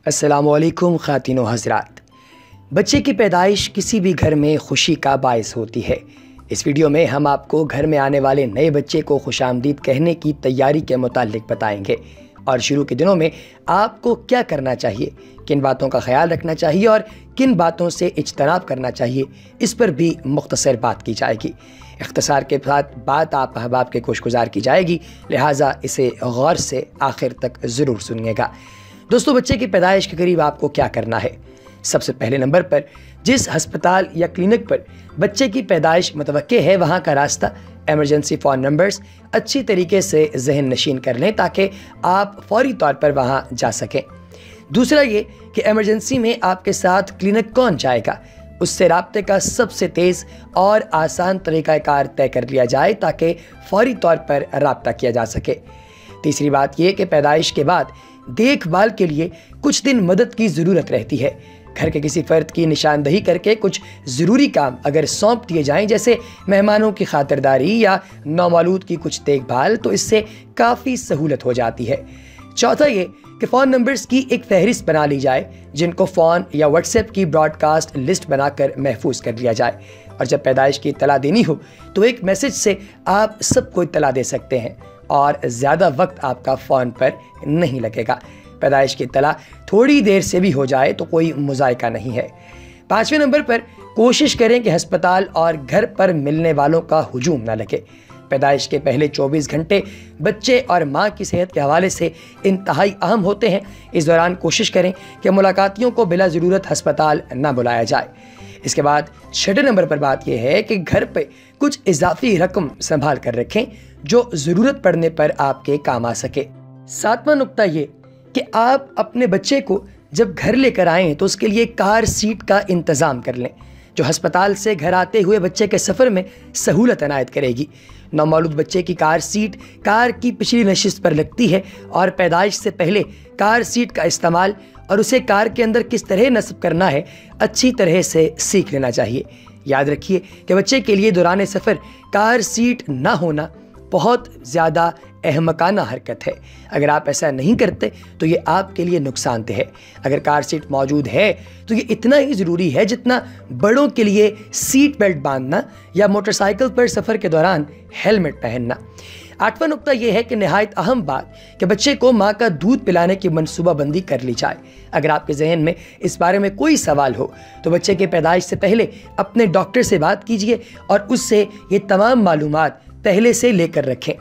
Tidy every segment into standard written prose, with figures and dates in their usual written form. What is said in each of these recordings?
अस्सलाम वालेकुम ख़ातिन व हज़रात। बच्चे की पैदाइश किसी भी घर में खुशी का बायस होती है। इस वीडियो में हम आपको घर में आने वाले नए बच्चे को खुशामदीद कहने की तैयारी के मुतालिक बताएंगे और शुरू के दिनों में आपको क्या करना चाहिए, किन बातों का ख्याल रखना चाहिए और किन बातों से इज्तनाब करना चाहिए, इस पर भी मुख्तसर बात की जाएगी। इख्तिसार के साथ बात आप अहबाब के खुशगुजार की जाएगी, लिहाजा इसे गौर से आखिर तक ज़रूर सुनिएगा। दोस्तों, बच्चे की पैदाइश के करीब आपको क्या करना है? सबसे पहले नंबर पर जिस हस्पताल या क्लिनिक पर बच्चे की पैदाइश मुतवक्के है, वहाँ का रास्ता, एमरजेंसी फ़ोन नंबर्स अच्छी तरीके से जहन नशीन कर लें ताकि आप फौरी तौर पर वहाँ जा सकें। दूसरा ये कि एमरजेंसी में आपके साथ क्लिनिक कौन जाएगा, उससे राब्ते का सबसे तेज़ और आसान तरीक़ाकार तय कर लिया जाए ताकि फौरी तौर पर राब्ता किया जा सके। तीसरी बात यह कि पैदाइश के बाद देखभाल के लिए कुछ दिन मदद की ज़रूरत रहती है। घर के किसी फ़र्द की निशानदही करके कुछ ज़रूरी काम अगर सौंप दिए जाएं, जैसे मेहमानों की खातिरदारी या नौमौलूद की कुछ देखभाल, तो इससे काफ़ी सहूलत हो जाती है। चौथा ये कि फ़ोन नंबर्स की एक फहरिस्त बना ली जाए जिनको फ़ोन या व्हाट्सएप की ब्रॉडकास्ट लिस्ट बनाकर महफूज कर लिया जाए, और जब पैदाइश की इत्तला देनी हो तो एक मैसेज से आप सबको इत्तला दे सकते हैं और ज़्यादा वक्त आपका फ़ोन पर नहीं लगेगा। पैदाइश की इत्तला थोड़ी देर से भी हो जाए तो कोई मुज़ायका नहीं है। पाँचवें नंबर पर कोशिश करें कि हस्पताल और घर पर मिलने वालों का हुजूम ना लगे। पैदाइश के पहले 24 घंटे बच्चे और माँ की सेहत के हवाले से इंतहाई अहम होते हैं। इस दौरान कोशिश करें कि मुलाकातियों को बिला ज़रूरत हस्पताल ना बुलाया जाए। इसके बाद छठे नंबर पर बात यह है कि घर पे कुछ इजाफी रकम संभाल कर रखें जो ज़रूरत पड़ने पर आपके काम आ सके। सातवां नुक्ता ये कि आप अपने बच्चे को जब घर लेकर आएँ तो उसके लिए कार सीट का इंतज़ाम कर लें, जो हस्पताल से घर आते हुए बच्चे के सफ़र में सहूलत अनायत करेगी। नौमौलूद बच्चे की कार सीट कार की पिछली नशिस्त पर लगती है और पैदाइश से पहले कार सीट का इस्तेमाल और उसे कार के अंदर किस तरह नस्ब करना है अच्छी तरह से सीख लेना चाहिए। याद रखिए कि बच्चे के लिए दौरान सफ़र कार सीट ना होना बहुत ज़्यादा अहमकाना हरकत है। अगर आप ऐसा नहीं करते तो ये आपके लिए नुकसानदेह है। अगर कार सीट मौजूद है तो ये इतना ही ज़रूरी है जितना बड़ों के लिए सीट बेल्ट बांधना या मोटरसाइकिल पर सफ़र के दौरान हेलमेट पहनना। आठवां नुक्ता यह है कि नहायत अहम बात कि बच्चे को माँ का दूध पिलाने की मनसूबाबंदी कर ली जाए। अगर आपके जहन में इस बारे में कोई सवाल हो तो बच्चे के पैदाइश से पहले अपने डॉक्टर से बात कीजिए और उससे ये तमाम मालूमात पहले से लेकर रखें।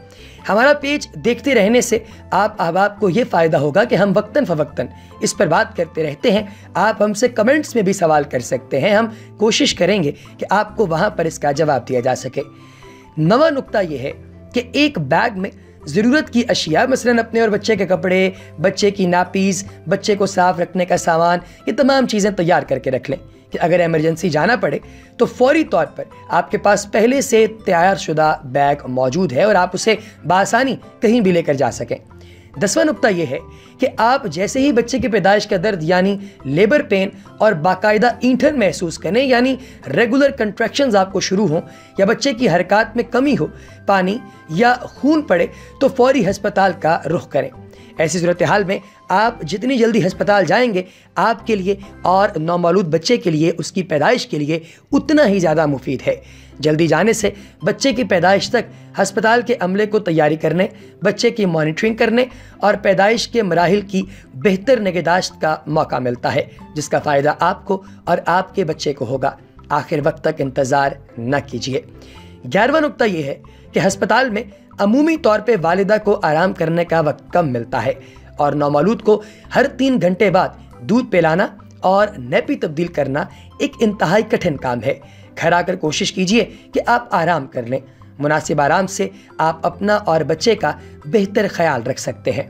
हमारा पेज देखते रहने से आप अहबाब को ये फ़ायदा होगा कि हम वक्तन फ़वक्तन इस पर बात करते रहते हैं। आप हमसे कमेंट्स में भी सवाल कर सकते हैं, हम कोशिश करेंगे कि आपको वहाँ पर इसका जवाब दिया जा सके। नवा नुक्ता ये है कि एक बैग में ज़रूरत की अशिया, मसलन अपने और बच्चे के कपड़े, बच्चे की नापीज़, बच्चे को साफ़ रखने का सामान, ये तमाम चीज़ें तैयार करके रख लें कि अगर इमरजेंसी जाना पड़े तो फौरी तौर पर आपके पास पहले से तैयार शुदा बैग मौजूद है और आप उसे बासानी कहीं भी लेकर जा सकें। 10वां नुक्ता यह है कि आप जैसे ही बच्चे की पैदाइश का दर्द यानी लेबर पेन और बाकायदा ईंठन महसूस करें, यानी रेगुलर कंट्रैक्शंस आपको शुरू हों या बच्चे की हरकत में कमी हो, पानी या खून पड़े, तो फौरी हस्पताल का रुख करें। ऐसी सूरत हाल में आप जितनी जल्दी हस्पताल जाएंगे आपके लिए और नौमौलूद बच्चे के लिए, उसकी पैदाइश के लिए उतना ही ज़्यादा मुफीद है। जल्दी जाने से बच्चे की पैदाइश तक हस्पताल के अमले को तैयारी करने, बच्चे की मॉनिटरिंग करने और पैदाइश के मराहिल की बेहतर निगहदाश्त का मौका मिलता है, जिसका फ़ायदा आपको और आपके बच्चे को होगा। आखिर वक्त तक इंतज़ार न कीजिए। 11वां नुक्ता यह है कि हस्पताल में अमूमी तौर पे वालिदा को आराम करने का वक्त कम मिलता है और नौमौलूद को हर 3 घंटे बाद दूध पिलाना और नैपी तब्दील करना एक इंतहाई कठिन काम है। घर आकर कोशिश कीजिए कि आप आराम कर लें। मुनासिब आराम से आप अपना और बच्चे का बेहतर ख्याल रख सकते हैं।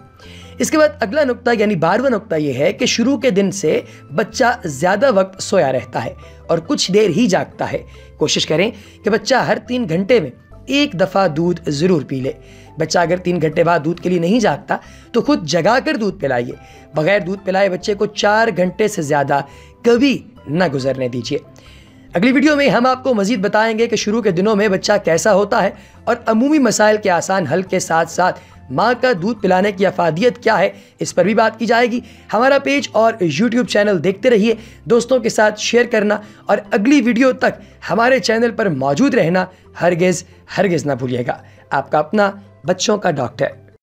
इसके बाद अगला नुक्ता यानी 12वां नुक्ता यह है कि शुरू के दिन से बच्चा ज़्यादा वक्त सोया रहता है और कुछ देर ही जागता है। कोशिश करें कि बच्चा हर 3 घंटे में एक दफ़ा दूध ज़रूर पी ले। बच्चा अगर 3 घंटे बाद दूध के लिए नहीं जागता तो खुद जगा कर दूध पिलाइए। बगैर दूध पिलाए बच्चे को 4 घंटे से ज़्यादा कभी न गुजरने दीजिए। अगली वीडियो में हम आपको मज़ीद बताएंगे कि शुरू के दिनों में बच्चा कैसा होता है और अमूमी मसाइल के आसान हल के साथ साथ ماں کا دودھ پلانے کی افادیت کیا ہے، اس پر بھی بات کی جائے گی۔ ہمارا پیج اور یوٹیوب چینل دیکھتے رہیے، دوستوں کے ساتھ شیئر کرنا اور اگلی ویڈیو تک ہمارے چینل پر موجود رہنا ہرگز نہ بھولیے گا۔ آپ کا اپنا بچوں کا ڈاکٹر۔